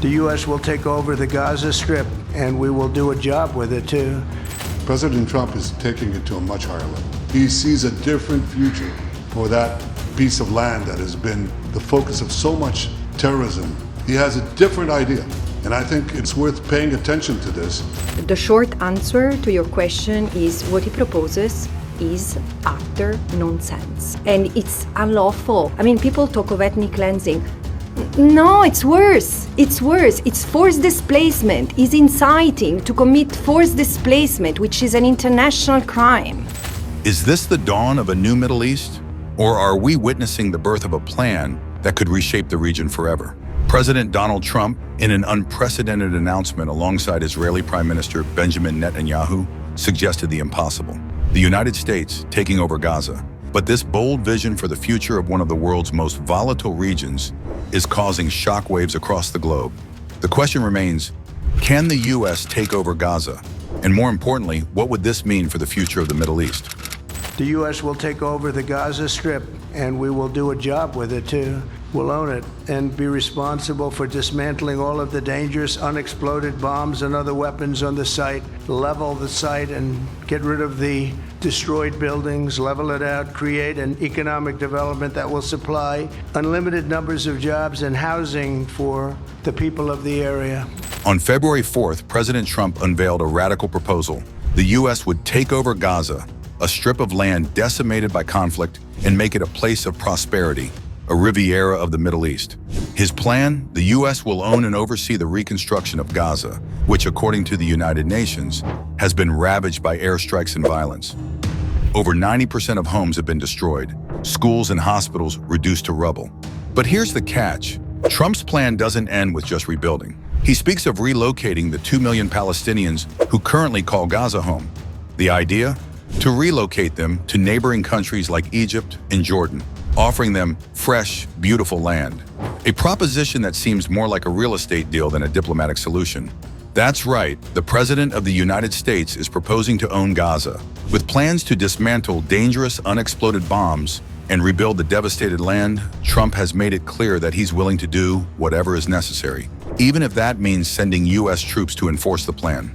The U.S. will take over the Gaza Strip, and we will do a job with it, too. President Trump is taking it to a much higher level. He sees a different future for that piece of land that has been the focus of so much terrorism. He has a different idea, and I think it's worth paying attention to this. The short answer to your question is what he proposes is utter nonsense. And it's unlawful. I mean, people talk of ethnic cleansing. No, it's worse. It's worse. It's forced displacement. It's inciting to commit forced displacement, which is an international crime. Is this the dawn of a new Middle East? Or are we witnessing the birth of a plan that could reshape the region forever? President Donald Trump, in an unprecedented announcement alongside Israeli Prime Minister Benjamin Netanyahu, suggested the impossible: the United States taking over Gaza. But this bold vision for the future of one of the world's most volatile regions is causing shockwaves across the globe. The question remains, can the U.S. take over Gaza? And more importantly, what would this mean for the future of the Middle East? The U.S. will take over the Gaza Strip, and we will do a job with it, too. We'll own it and be responsible for dismantling all of the dangerous unexploded bombs and other weapons on the site, level the site and get rid of the destroyed buildings, level it out, create an economic development that will supply unlimited numbers of jobs and housing for the people of the area. On February 4th, President Trump unveiled a radical proposal. The U.S. would take over Gaza, a strip of land decimated by conflict, and make it a place of prosperity, a Riviera of the Middle East. His plan: the U.S. will own and oversee the reconstruction of Gaza, which, according to the United Nations, has been ravaged by airstrikes and violence. Over 90% of homes have been destroyed, schools and hospitals reduced to rubble. But here's the catch: Trump's plan doesn't end with just rebuilding. He speaks of relocating the 2 million Palestinians who currently call Gaza home. The idea? To relocate them to neighboring countries like Egypt and Jordan, offering them fresh, beautiful land. A proposition that seems more like a real estate deal than a diplomatic solution. That's right, the President of the United States is proposing to own Gaza, with plans to dismantle dangerous unexploded bombs and rebuild the devastated land. Trump has made it clear that he's willing to do whatever is necessary, even if that means sending U.S. troops to enforce the plan.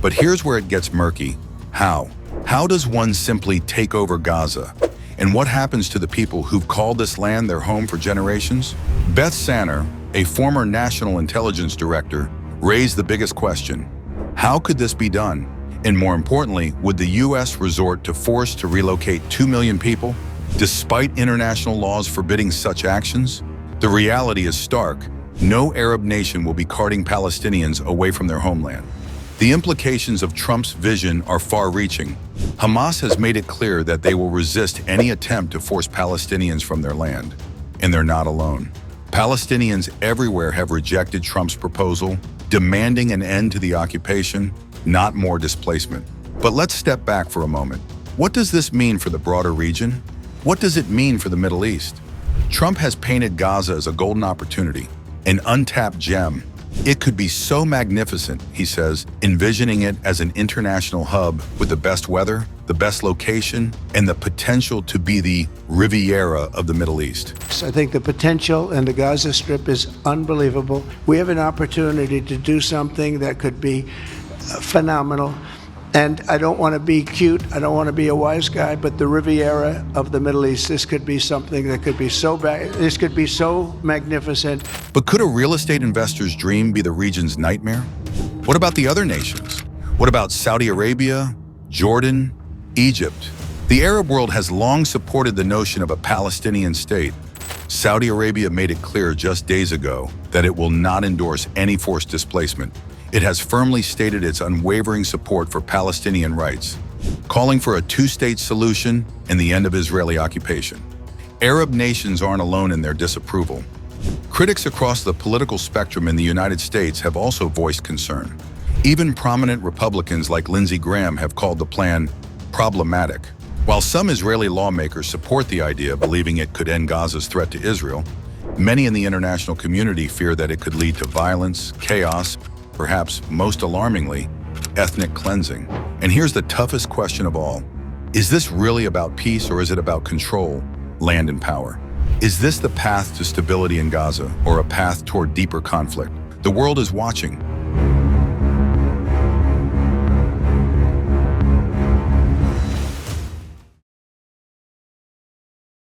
But here's where it gets murky. How? How does one simply take over Gaza? And what happens to the people who've called this land their home for generations? Beth Sanner, a former national intelligence director, raised the biggest question: how could this be done? And more importantly, would the U.S. resort to force to relocate 2 million people, despite international laws forbidding such actions? The reality is stark. No Arab nation will be carting Palestinians away from their homeland. The implications of Trump's vision are far-reaching. Hamas has made it clear that they will resist any attempt to force Palestinians from their land. And they're not alone. Palestinians everywhere have rejected Trump's proposal, demanding an end to the occupation, not more displacement. But let's step back for a moment. What does this mean for the broader region? What does it mean for the Middle East? Trump has painted Gaza as a golden opportunity, an untapped gem. It could be so magnificent, he says, envisioning it as an international hub with the best weather, the best location, and the potential to be the Riviera of the Middle East. I think the potential in the Gaza Strip is unbelievable. We have an opportunity to do something that could be phenomenal. And I don't want to be cute, I don't want to be a wise guy, but the Riviera of the Middle East, this could be something that could be this could be so magnificent. But could a real estate investor's dream be the region's nightmare? What about the other nations? What about Saudi Arabia, Jordan, Egypt? The Arab world has long supported the notion of a Palestinian state. Saudi Arabia made it clear just days ago that it will not endorse any forced displacement. It has firmly stated its unwavering support for Palestinian rights, calling for a two-state solution and the end of Israeli occupation. Arab nations aren't alone in their disapproval. Critics across the political spectrum in the United States have also voiced concern. Even prominent Republicans like Lindsey Graham have called the plan problematic. While some Israeli lawmakers support the idea, believing it could end Gaza's threat to Israel, many in the international community fear that it could lead to violence, chaos, perhaps most alarmingly, ethnic cleansing. And here's the toughest question of all. Is this really about peace, or is it about control, land, and power? Is this the path to stability in Gaza, or a path toward deeper conflict? The world is watching.